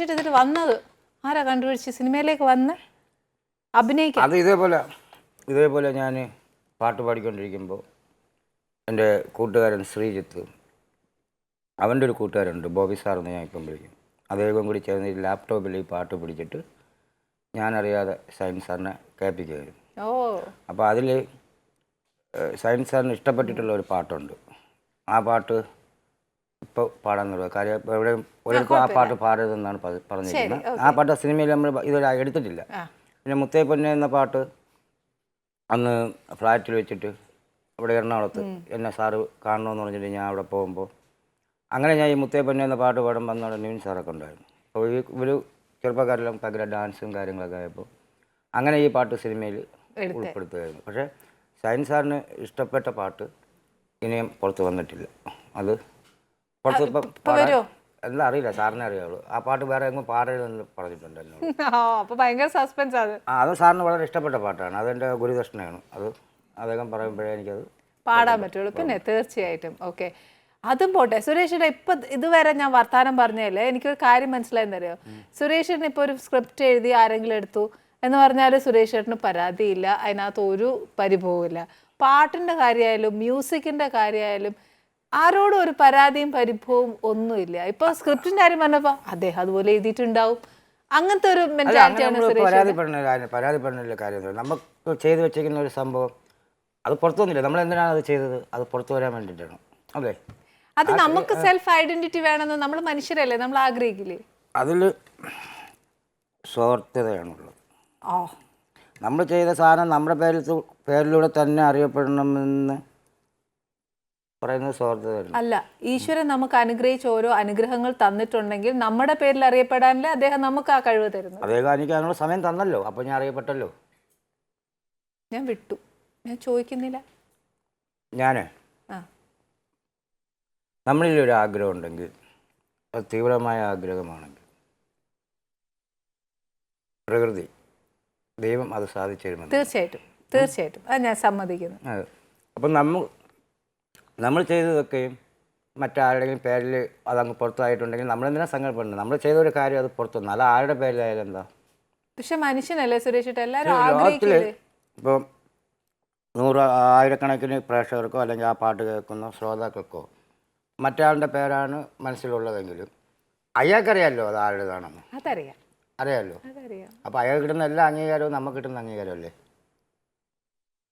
ഇതിൽ വന്നത് ആരാ കണ്ടുപിടിച്ച് സിനിമയിലേക്ക് വന്ന് അഭിനയിക്കാൻ? അത് ഇതേപോലെ ഞാൻ പാട്ട് പാടിക്കൊണ്ടിരിക്കുമ്പോൾ എൻ്റെ കൂട്ടുകാരൻ ശ്രീജിത്ത്, അവൻ്റെ ഒരു കൂട്ടുകാരുണ്ട് ബോബി സാറെന്ന് ഞാൻ ഇപ്പം വിളിക്കും. അദ്ദേഹം കൂടി ചേർന്ന് ഈ ലാപ്ടോപ്പിൽ ഈ പാട്ട് പിടിച്ചിട്ട് ഞാനറിയാതെ ഷൈൻ സാറിനെ കേൾപ്പിക്കുകയായിരുന്നു. അപ്പോൾ അതിൽ ഷൈൻ സാറിന് ഇഷ്ടപ്പെട്ടിട്ടുള്ള ഒരു പാട്ടുണ്ട്. ആ പാട്ട് ഇപ്പോൾ പാടാൻ തുടങ്ങുക. കാര്യം എവിടെ ഒരിടത്തും ആ പാട്ട് പാടരുതെന്നാണ് പറഞ്ഞിരിക്കുന്നത്. ആ പാട്ട് സിനിമയിൽ നമ്മൾ ഇതുവരെ എടുത്തിട്ടില്ല. പിന്നെ മുത്തേ പൊന്നെ എന്ന പാട്ട് അന്ന് ഫ്ലാറ്റിൽ വെച്ചിട്ട് അവിടെ എറണാകുളത്ത് എന്നെ സാറ് കാണണമെന്ന് പറഞ്ഞിട്ട് ഞാൻ അവിടെ പോകുമ്പോൾ അങ്ങനെ ഞാൻ ഈ മുത്തേ പൊന്നെ എന്ന പാട്ട് പാടുമ്പോൾ അന്നവിടെ നിവിൻ സാറൊക്കെ ഉണ്ടായിരുന്നു. അപ്പോൾ ഇവർ ചെറുപ്പക്കാരെല്ലാം ഭയങ്കര ഡാൻസും കാര്യങ്ങളൊക്കെ ആയപ്പോൾ അങ്ങനെ ഈ പാട്ട് സിനിമയിൽ ഉൾപ്പെടുത്തുകയായിരുന്നു. പക്ഷേ ഷൈൻ സാറിന് ഇഷ്ടപ്പെട്ട പാട്ട് ഇനിയും പുറത്ത് വന്നിട്ടില്ല. അത് പുറത്ത് ഇപ്പം എന്താ അറിയില്ല, സാറിനെ അറിയാവുള്ളൂ. ആ പാട്ട് വേറെ എങ്ങും പാടരുതെന്ന് പറഞ്ഞിട്ടുണ്ടല്ലോ. അത് സാറിന് വളരെ ഇഷ്ടപ്പെട്ട പാട്ടാണ്. അതെൻ്റെ ഗുരുദക്ഷിണയാണ്. അത് അദ്ദേഹം പറയുമ്പോഴേ എനിക്കത് പാടാൻ പറ്റുള്ളൂ. പിന്നെ തീർച്ചയായിട്ടും ഓക്കെ, അതും പോട്ടെ. സുരേഷിന്റെ ഇപ്പം ഇതുവരെ ഞാൻ വർത്താനം പറഞ്ഞതല്ലേ, എനിക്കൊരു കാര്യം മനസ്സിലായെന്നറിയോ? സുരേഷിന് ഇപ്പോൾ ഒരു സ്ക്രിപ്റ്റ് എഴുതി ആരെങ്കിലും എടുത്തു എന്ന് പറഞ്ഞാൽ സുരേഷ് ചേട്ടന് പരാതിയില്ല, അതിനകത്ത് ഒരു പരിഭവമില്ല. പാട്ടിൻ്റെ കാര്യമായാലും മ്യൂസിക്കിൻ്റെ കാര്യമായാലും ആരോടും ഒരു പരാതിയും പരിഭവവും ഒന്നുമില്ല. ഇപ്പോൾ സ്ക്രിപ്റ്റിൻ്റെ കാര്യം പറഞ്ഞപ്പോൾ അദ്ദേഹം അതുപോലെ എഴുതിയിട്ടുണ്ടാവും. അങ്ങനത്തെ ഒരു മെന്റാലിറ്റിയാണ് പരാതിപ്പെടുന്ന കാര്യം. നമുക്ക് ചെയ്തു വെച്ചിരിക്കുന്ന ഒരു സംഭവം അത് പുറത്തു വന്നില്ല. നമ്മൾ എന്തിനാണ് അത് ചെയ്തത്? അത് പുറത്തു വരാൻ വേണ്ടിയിട്ടാണ്. അതെ, അത് നമുക്ക് സെൽഫ് ഐഡന്റിറ്റി വേണമെന്ന് നമ്മൾ മനുഷ്യരല്ലേ, നമ്മൾ ആഗ്രഹിക്കില്ലേ? അതിൽ സ്വാർത്ഥതയാണുള്ളത്. നമ്മൾ ചെയ്ത സാധനം നമ്മുടെ പേരിലൂടെ തന്നെ അറിയപ്പെടണമെന്ന് പറയുന്നത് സ്വാർത്ഥതയല്ല. അല്ല, ഈശ്വരൻ നമുക്ക് അനുഗ്രഹിച്ച് ഓരോ അനുഗ്രഹങ്ങൾ തന്നിട്ടുണ്ടെങ്കിൽ നമ്മുടെ പേരിൽ അറിയപ്പെടാനല്ലേ അദ്ദേഹം നമുക്ക് ആ കഴിവ് തരുന്നത്. അദ്ദേഹം എനിക്ക് അതിനുള്ള സമയം തന്നല്ലോ, അപ്പോൾ ഞാൻ അറിയപ്പെട്ടല്ലോ. ഞാൻ വിട്ടു, ഞാൻ ചോദിക്കുന്നില്ല. നമ്മളിൽ ഒരു ആഗ്രഹം ഉണ്ടെങ്കിൽ, അത് തീവ്രമായ ആഗ്രഹമാണെങ്കിൽ, പ്രകൃതി ദൈവം അത് സാധിച്ചു തരുമെന്ന്. തീർച്ചയായിട്ടും അത് ഞാൻ സമ്മതിക്കുന്നു. അതെ, അപ്പം നമ്മൾ ചെയ്തതൊക്കെയും മറ്റാരുടെയും പേരിൽ അതങ്ങ് പുറത്തായിട്ടുണ്ടെങ്കിൽ നമ്മളെന്തിനാ സങ്കടപ്പെടുന്നത്? നമ്മൾ ചെയ്ത ഒരു കാര്യം അത് പുറത്തു വന്നു, അല്ല ആരുടെ പേരിലായാലും എന്താ? പക്ഷെ മനുഷ്യനല്ലേ സുരേഷ്, എല്ലാവരും ഇപ്പം 100,000 പ്രേക്ഷകർക്കോ അല്ലെങ്കിൽ ആ പാട്ട് കേൾക്കുന്ന ശ്രോതാക്കൾക്കോ മറ്റാളുടെ പേരാണ് മനസ്സിലുള്ളതെങ്കിലും അയാൾക്കറിയാമല്ലോ അത് ആരുടേതാണെന്ന്. അറിയാമല്ലോ. അപ്പോൾ അയാൾക്ക് കിട്ടുന്ന എല്ലാ അംഗീകാരവും നമുക്ക് കിട്ടുന്ന അംഗീകാരമല്ലേ?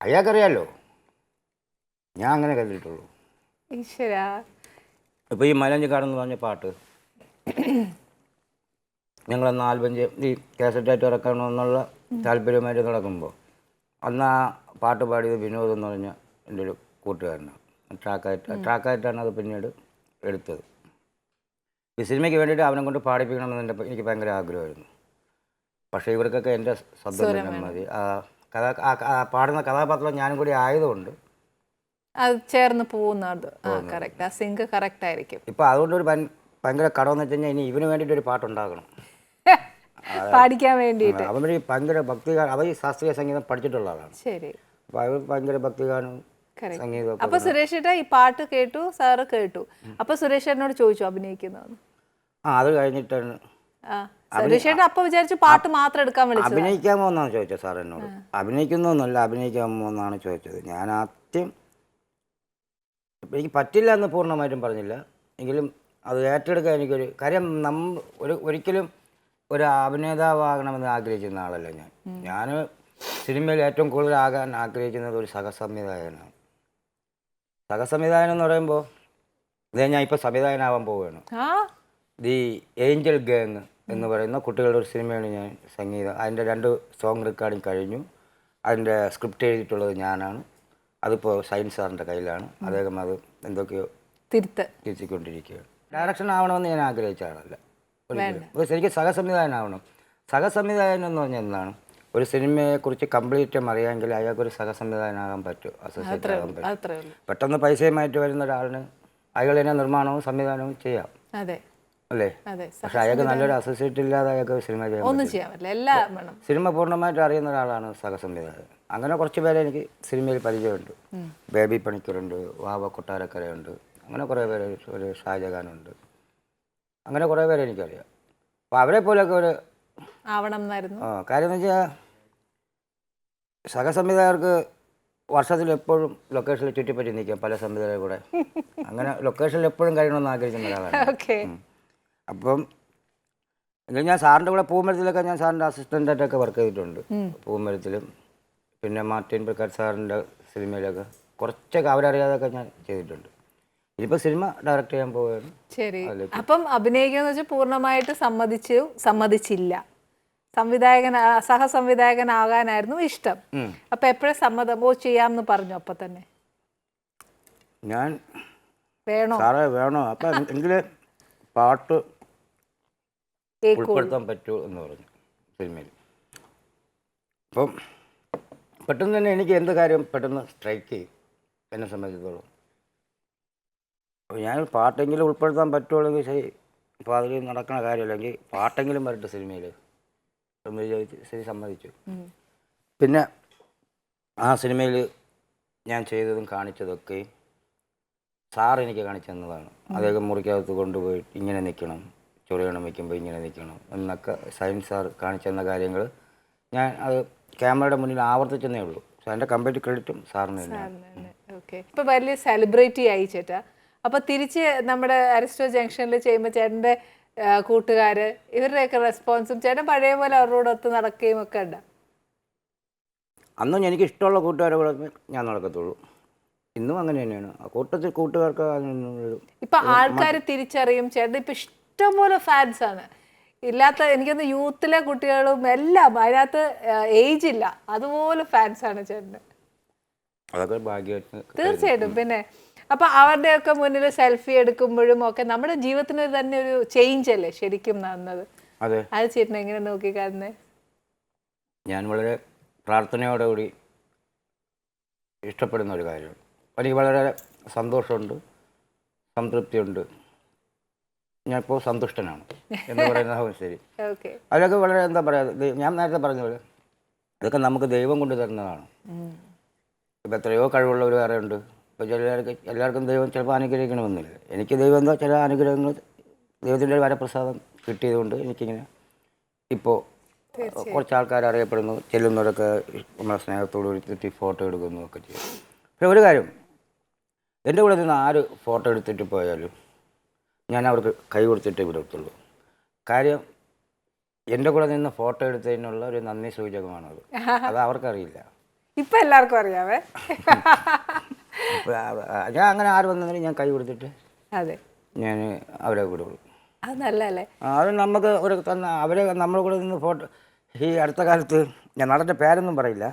അയാൾക്കറിയാമല്ലോ. ഞാൻ അങ്ങനെ കരുതിയിട്ടുള്ളൂ. ഇപ്പോൾ ഈ മലഞ്ചിക്കാടെന്ന് പറഞ്ഞ പാട്ട് ഞങ്ങളന്ന് ആൽബം ഈ കാസറ്റായിട്ട് ഇറക്കണമെന്നുള്ള താല്പര്യമായിട്ട് നടക്കുമ്പോൾ അന്ന് ആ പാട്ട് പാടിയത് വിനോദ് എന്ന് പറഞ്ഞ എൻ്റെ ഒരു കൂട്ടുകാരനാണ്. ട്രാക്കായിട്ടാണ് അത് പിന്നീട് എടുത്തത്. ഈ സിനിമയ്ക്ക് വേണ്ടിയിട്ട് അവനെ കൊണ്ട് പാടിപ്പിക്കണമെന്ന് എനിക്ക് ഭയങ്കര ആഗ്രഹമായിരുന്നു. പക്ഷേ ഇവർക്കൊക്കെ എൻ്റെ ശബ്ദം മതി. പാടുന്ന കഥാപാത്രം ഞാനും കൂടി ആയതുകൊണ്ട് അത് ചേർന്ന് പോകുന്നത് കറക്റ്റ്, ആ സിങ്ക് കറക്റ്റ് ആയിരിക്കും. ഇപ്പം അതുകൊണ്ട് ഒരു ഭയങ്കര കടമെന്ന് വെച്ച് കഴിഞ്ഞാൽ ഇനി ഇവന് വേണ്ടിയിട്ട് ഒരു പാട്ടുണ്ടാകണം, പാടിക്കാൻ വേണ്ടിയിട്ട്. അവൻ ഭയങ്കര ഭക്തിഗാനം, അവൻ ഈ ശാസ്ത്രീയ സംഗീതം പഠിച്ചിട്ടുള്ള ആളാണ്. ശരി, അപ്പോൾ അവർ ഭയങ്കര ഭക്തിഗാനവും സംഗീതവും. അപ്പൊ സുരേഷ് ഏട്ടാ ഈ പാട്ട് കേട്ടു, സാറ് കേട്ടു, അപ്പൊ സുരേഷ് ഏട്ടനോട് ചോദിച്ചു അഭിനയിക്കുന്നതെന്ന്? അത് കഴിഞ്ഞിട്ടാണ് സുരേഷ് ഏട്ടൻ അപ്പൊ വിചാരിച്ചു പാട്ട് മാത്രം എടുക്കാൻ വിളിച്ചത്. അഭിനയിക്കാമോ എന്നാണ് ചോദിച്ചത് സാർ എന്നോട്. അഭിനയിക്കുന്നൊന്നുമല്ല, അഭിനയിക്കാമോ എന്നാണ് ചോദിച്ചത്. ഞാൻ ആദ്യം എനിക്ക് പറ്റില്ല എന്ന് പൂർണ്ണമായിട്ടും പറഞ്ഞില്ല, എങ്കിലും അത് ഏറ്റെടുക്കാൻ എനിക്കൊരു കാര്യം. ഒരിക്കലും ഒരു അഭിനേതാവാകണമെന്ന് ആഗ്രഹിക്കുന്ന ആളല്ല ഞാൻ. സിനിമയിൽ ഏറ്റവും കൂടുതൽ ആകാൻ ആഗ്രഹിക്കുന്നത് ഒരു സഹസംവിധായകനാണ്. സഹസംവിധായകൻ എന്ന് പറയുമ്പോൾ ഞാൻ ഇപ്പോൾ സംവിധായകനാവാൻ പോവുകയാണ്. ദി ഏഞ്ചൽ ഗാങ് എന്ന് പറയുന്ന കുട്ടികളുടെ ഒരു സിനിമയാണ് ഞാൻ സംഗീതം. അതിൻ്റെ 2 സോങ് റെക്കോർഡിങ് കഴിഞ്ഞു. അതിൻ്റെ സ്ക്രിപ്റ്റ് എഴുതിയിട്ടുള്ളത് ഞാനാണ്. അതിപ്പോൾ ഷൈൻ സാറിൻ്റെ കയ്യിലാണ്. അദ്ദേഹം അത് എന്തൊക്കെയോ തിരുത്തിക്കൊണ്ടിരിക്കുകയാണ്. ഡയറക്ഷൻ ആവണമെന്ന് ഞാൻ ആഗ്രഹിച്ച ആളല്ല ഒരിക്കലും. ശരിക്കും സഹസംവിധായകനാവണം. സഹസംവിധായകൻ എന്ന് പറഞ്ഞാൽ എന്താണ്? ഒരു സിനിമയെക്കുറിച്ച് കംപ്ലീറ്റും അറിയാമെങ്കിൽ അയാൾക്കൊരു സഹസംവിധായകനാകാൻ പറ്റും, അസോസിയേറ്റ് ആകാൻ പറ്റും. പെട്ടെന്ന് പൈസയുമായിട്ട് വരുന്ന ഒരാളിന് അയാൾ തന്നെ നിർമ്മാണവും സംവിധാനവും ചെയ്യാം, അല്ലേ? പക്ഷെ അയാൾക്ക് നല്ലൊരു അസോസിയേറ്റ് ഇല്ലാതെ അയാൾക്ക് സിനിമ ചെയ്യാൻ പറ്റില്ല. സിനിമ പൂർണ്ണമായിട്ട് അറിയുന്ന ഒരാളാണ് സഹസംവിധായകൻ. അങ്ങനെ കുറച്ച് പേരെ എനിക്ക് സിനിമയിൽ പരിചയമുണ്ട്. ബേബി പണിക്കറുണ്ട്, വാവ കൊട്ടാരക്കരയുണ്ട്, അങ്ങനെ കുറേ പേര്, ഒരു ഷാജഹാനുണ്ട്, അങ്ങനെ കുറേ പേരെ എനിക്കറിയാം. അപ്പോൾ അവരെ പോലെയൊക്കെ ഒരു ആവണം എന്നായിരുന്നു. കാര്യം എന്ന് വെച്ചാൽ സഹസംവിധായകർക്ക് വർഷത്തിൽ എപ്പോഴും ലൊക്കേഷനിൽ ചുറ്റിപ്പറ്റി നിൽക്കാം പല സംവിധായകരുടെ കൂടെ. അങ്ങനെ ലൊക്കേഷനിൽ എപ്പോഴും കഴിയണമെന്ന് ആഗ്രഹിക്കുന്ന ഒരാളാണ്. ഓക്കെ. അപ്പം എങ്കിലും ഞാൻ സാറിൻ്റെ കൂടെ പൂമരത്തിലൊക്കെ ഞാൻ സാറിൻ്റെ അസിസ്റ്റൻ്റായിട്ടൊക്കെ വർക്ക് ചെയ്തിട്ടുണ്ട്. പൂമരത്തിലും പിന്നെ മാർട്ടിൻ പ്രക്കാട് സാറിൻ്റെ സിനിമയിലൊക്കെ കുറച്ചൊക്കെ അവരറിയാതൊക്കെ ഞാൻ ചെയ്തിട്ടുണ്ട്. ഇനിയിപ്പോൾ സിനിമ ഡയറക്റ്റ് ചെയ്യാൻ പോവുകയാണ്. ശരി. അപ്പം അഭിനയിക്കുക വെച്ചാൽ പൂർണ്ണമായിട്ട് സമ്മതിച്ചില്ല, സഹസംവിധായകനാകാനായിരുന്നു ഇഷ്ടം. അപ്പൊ എപ്പോഴും സമ്മതമോ ചെയ്യാമെന്ന് പറഞ്ഞു? അപ്പൊ തന്നെ ഞാൻ വേണോ സാറേ വേണോ അപ്പം എങ്കിൽ പാട്ട് ഉൾപ്പെടുത്താൻ പറ്റുമോ എന്ന് പറഞ്ഞു സിനിമയിൽ. അപ്പം പെട്ടെന്ന് തന്നെ എനിക്ക് എന്ത് കാര്യം പെട്ടെന്ന് സ്ട്രൈക്ക് ചെയ്യും എന്നെ സംബന്ധിച്ചിടത്തോളം. അപ്പോൾ ഞാൻ പാട്ടെങ്കിലും ഉൾപ്പെടുത്താൻ പറ്റുള്ളെങ്കിൽ ശരി, അപ്പോൾ അതിൽ നടക്കുന്ന കാര്യമല്ലെങ്കിൽ പാട്ടെങ്കിലും വരട്ടെ സിനിമയിൽ എന്ന് വിചാരിച്ച് ശരി സമ്മതിച്ചു. പിന്നെ ആ സിനിമയിൽ ഞാൻ ചെയ്തതും കാണിച്ചതൊക്കെ സാർ എനിക്ക് കാണിച്ചു തന്നതാണ്. അദ്ദേഹം മുറിക്കകത്ത് കൊണ്ടുപോയി ഇങ്ങനെ നിൽക്കണം, ചൊറിയണം വയ്ക്കുമ്പോൾ ഇങ്ങനെ നിൽക്കണം എന്നൊക്കെ സയൻസ് സാർ കാണിച്ചു തന്ന കാര്യങ്ങൾ ഞാൻ അത് ക്യാമറയുടെ മുന്നിൽ ആവർത്തിച്ചെന്നേ ഉള്ളൂ. പക്ഷെ അതിൻ്റെ കംപ്ലീറ്റ് ക്രെഡിറ്റും സാറിന് തന്നെയാണ്. ഓക്കെ. ഇപ്പോൾ വലിയ സെലിബ്രിറ്റി ആയി ചേട്ടാ. അപ്പോൾ തിരിച്ച് നമ്മുടെ അരിസ്റ്റോ ജംഗ്ഷനിൽ ചെയ്യുമ്പോൾ ചേട്ടൻ്റെ കൂട്ടുകാർ ഇവരുടെയൊക്കെ റെസ്പോൺസും ചേട്ടൻ പഴയ പോലെ അവരോടൊത്ത് നടക്കുകയും ഒക്കെ ഉണ്ട്? അന്നും എനിക്ക് ഇഷ്ടമുള്ള കൂട്ടുകാരെ കൂടെ ഞാൻ നടക്കത്തുള്ളൂ. ഇന്നും അങ്ങനെ തന്നെയാണ്. ആ കൂട്ടത്തിൽ കൂട്ടുകാർക്ക് ഇപ്പം ആൾക്കാർ തിരിച്ചറിയും ചേട്ടൻ ഇപ്പം ഇഷ്ടംപോലെ ഫാൻസാണ്. ഇല്ലാത്ത എനിക്കൊന്ന് യൂത്തിലെ കുട്ടികളും എല്ലാം അതിനകത്ത് ഏജ് ഇല്ല, അതുപോലെ ഫാൻസാണ് ചേട്ടന്. അതൊക്കെ ഭാഗ്യമായിട്ട് തീർച്ചയായിട്ടും. പിന്നെ അപ്പൊ അവരുടെയൊക്കെ മുന്നിൽ സെൽഫി എടുക്കുമ്പോഴും ഒക്കെ നമ്മുടെ ജീവിതത്തിന് തന്നെ ഒരു ചേഞ്ച് അല്ലേ ശരിക്കും നടന്നത്? അതെ. അത് ചേട്ടൻ എങ്ങനെ നോക്കിക്കാരുന്നേ? ഞാൻ വളരെ പ്രാർത്ഥനയോടുകൂടി ഇഷ്ടപ്പെടുന്ന ഒരു കാര്യമാണ്. എനിക്ക് വളരെ സന്തോഷമുണ്ട്, സംതൃപ്തിയുണ്ട്. ഞാനിപ്പോൾ സന്തുഷ്ടനാണ് എന്ന് പറയുന്നത് ശരി. അതിലൊക്കെ വളരെ എന്താ പറയുക, ഞാൻ നേരത്തെ പറഞ്ഞ പോലെ ഇതൊക്കെ നമുക്ക് ദൈവം കൊണ്ട് തരുന്നതാണ്. ഇപ്പം എത്രയോ കഴിവുള്ളവർ വേറെ ഉണ്ട്. ഇപ്പോൾ എല്ലാവർക്കും ദൈവം ചിലപ്പോൾ അനുഗ്രഹിക്കണമെന്നില്ല. എനിക്ക് ദൈവം എന്താ ചില അനുഗ്രഹങ്ങൾ ദൈവത്തിൻ്റെ വരപ്രസാദം കിട്ടിയതുകൊണ്ട് എനിക്കിങ്ങനെ ഇപ്പോൾ കുറച്ച് ആൾക്കാർ അറിയപ്പെടുന്നു, ചെല്ലുന്നവരൊക്കെ നമ്മളെ സ്നേഹത്തോട് എടുത്തിട്ട് ഫോട്ടോ എടുക്കുന്നു ഒക്കെ ചെയ്യും. പക്ഷേ ഒരു കാര്യം, എൻ്റെ കൂടെ നിന്ന് ആര് ഫോട്ടോ എടുത്തിട്ട് പോയാലും ഞാൻ അവർക്ക് കൈ കൊടുത്തിട്ടേ വിടത്തുള്ളൂ. കാര്യം എൻ്റെ കൂടെ നിന്ന് ഫോട്ടോ എടുത്തതിനുള്ള ഒരു നന്ദി സൂചകമാണത്. അത് അവർക്കറിയില്ല. ഇപ്പം എല്ലാവർക്കും അറിയാവേ. ഞാൻ അങ്ങനെ ആര് വന്നെങ്കിലും ഞാൻ കൈ കൊടുത്തിട്ട് അതെ ഞാൻ അവരെ വിടുള്ളൂ. അത് നല്ലതല്ലേ? അത് നമുക്ക് ഒരു തന്നെ അവരെ നമ്മുടെ കൂടെ നിന്ന് ഫോട്ടോ. ഈ അടുത്ത കാലത്ത് ഞാൻ നടൻ്റെ പേരൊന്നും പറയില്ല,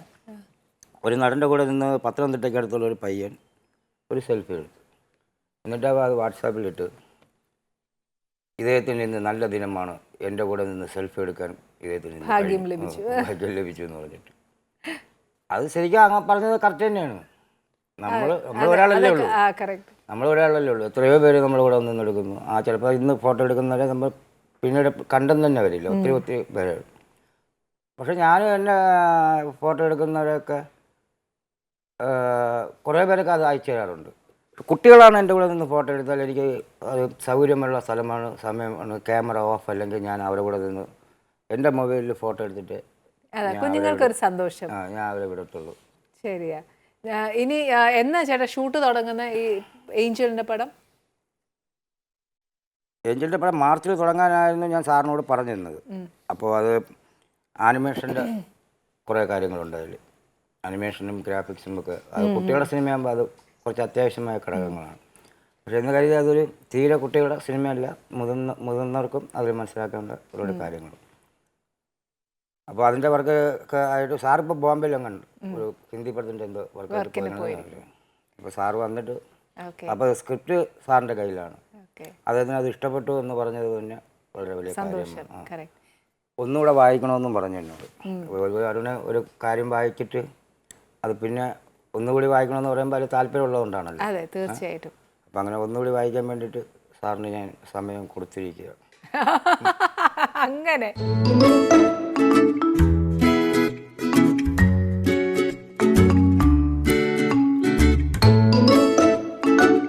ഒരു നടൻ്റെ കൂടെ നിന്ന് പത്തനംതിട്ടയ്ക്ക് അടുത്തുള്ള ഒരു പയ്യൻ ഒരു സെൽഫി എടുത്തു. എന്നിട്ട് അത് വാട്സാപ്പിലിട്ട് ഇദ്ദേഹത്തിൽ നിന്ന് നല്ല ദിനമാണ്, എൻ്റെ കൂടെ നിന്ന് സെൽഫി എടുക്കാൻ ഇദ്ദേഹത്തിൽ നിന്ന് ഭാഗ്യം ലഭിച്ചു എന്ന് പറഞ്ഞിട്ട്. അത് ശരിക്കും അങ്ങ് പറഞ്ഞത് കറക്റ്റ് തന്നെയാണ്. നമ്മൾ ഒരാളല്ലേ ഉള്ളൂ, നമ്മൾ ഒരാളല്ലേ ഉള്ളൂ. എത്രയോ പേര് നമ്മുടെ കൂടെ നിന്ന് എടുക്കുന്നു. ചിലപ്പോൾ ഇന്ന് ഫോട്ടോ എടുക്കുന്നവരെ നമ്മൾ പിന്നീട് കണ്ടെന്ന് തന്നെ വരില്ല, ഒത്തിരി പേര്. പക്ഷെ ഞാനും എൻ്റെ ഫോട്ടോ എടുക്കുന്നവരൊക്കെ കുറേ പേരൊക്കെ അത് അയച്ചു തരാറുണ്ട്. കുട്ടികളാണ് എൻ്റെ കൂടെ നിന്ന് ഫോട്ടോ എടുത്താൽ എനിക്ക് അത് സൗകര്യമുള്ള സ്ഥലമാണ്, സമയമാണ്, ക്യാമറ ഓഫ് അല്ലെങ്കിൽ ഞാൻ അവരുടെ കൂടെ നിന്ന് എൻ്റെ മൊബൈലിൽ ഫോട്ടോ എടുത്തിട്ട് കുഞ്ഞുങ്ങൾക്കൊരു സന്തോഷം ഞാൻ അവരെ വിടത്തുള്ളൂ. ശരിയാ. ഇനി എന്നാ ചേട്ടാ ഷൂട്ട് തുടങ്ങുന്ന ഈ ഏഞ്ചലിൻ്റെ പടം? ഏഞ്ചലിൻ്റെ പടം മാർച്ചിൽ തുടങ്ങാനായിരുന്നു ഞാൻ സാറിനോട് പറഞ്ഞിരുന്നത്. അപ്പോൾ അത് ആനിമേഷൻ്റെ കുറേ കാര്യങ്ങളുണ്ട് അതിൽ. അനിമേഷനും ഗ്രാഫിക്സും ഒക്കെ അത് കുട്ടികളുടെ സിനിമയാകുമ്പോൾ അത് കുറച്ച് അത്യാവശ്യമായ ഘടകങ്ങളാണ്. പക്ഷേ എന്ന് കരുതി അതൊരു തീരെ കുട്ടികളുടെ സിനിമയല്ല, മുതിർന്നവർക്കും അതിൽ മനസ്സിലാക്കേണ്ട ഒരുപാട് കാര്യങ്ങൾ. അപ്പോൾ അതിൻ്റെ വർക്ക് ഒക്കെ ആയിട്ട് സാറിപ്പോൾ ബോംബെയിലെങ്ങാണ്ട് ഒരു ഹിന്ദി പടത്തിൻ്റെ എന്തോ വർക്കിന് പോയിരുന്നു. അപ്പോൾ സാറ് വന്നിട്ട് അപ്പോൾ സ്ക്രിപ്റ്റ് സാറിൻ്റെ കയ്യിലാണ്. അദ്ദേഹത്തിന് അത് ഇഷ്ടപ്പെട്ടു എന്ന് പറഞ്ഞത് തന്നെ വളരെ വലിയ കാര്യമാണ്. ഒന്നുകൂടെ വായിക്കണമെന്നും പറഞ്ഞു എന്നോട്. അരുണെ ഒരു കാര്യം വായിച്ചിട്ട് അത് പിന്നെ ഒന്നുകൂടി വായിക്കണമെന്ന് പറയുമ്പോൾ അതിൽ താല്പര്യമുള്ളതുകൊണ്ടാണല്ലോ. അതെ, തീർച്ചയായിട്ടും. അപ്പം അങ്ങനെ ഒന്നുകൂടി വായിക്കാൻ വേണ്ടിയിട്ട് സാറിന് ഞാൻ സമയം കൊടുത്തിരിക്കുക. അങ്ങനെ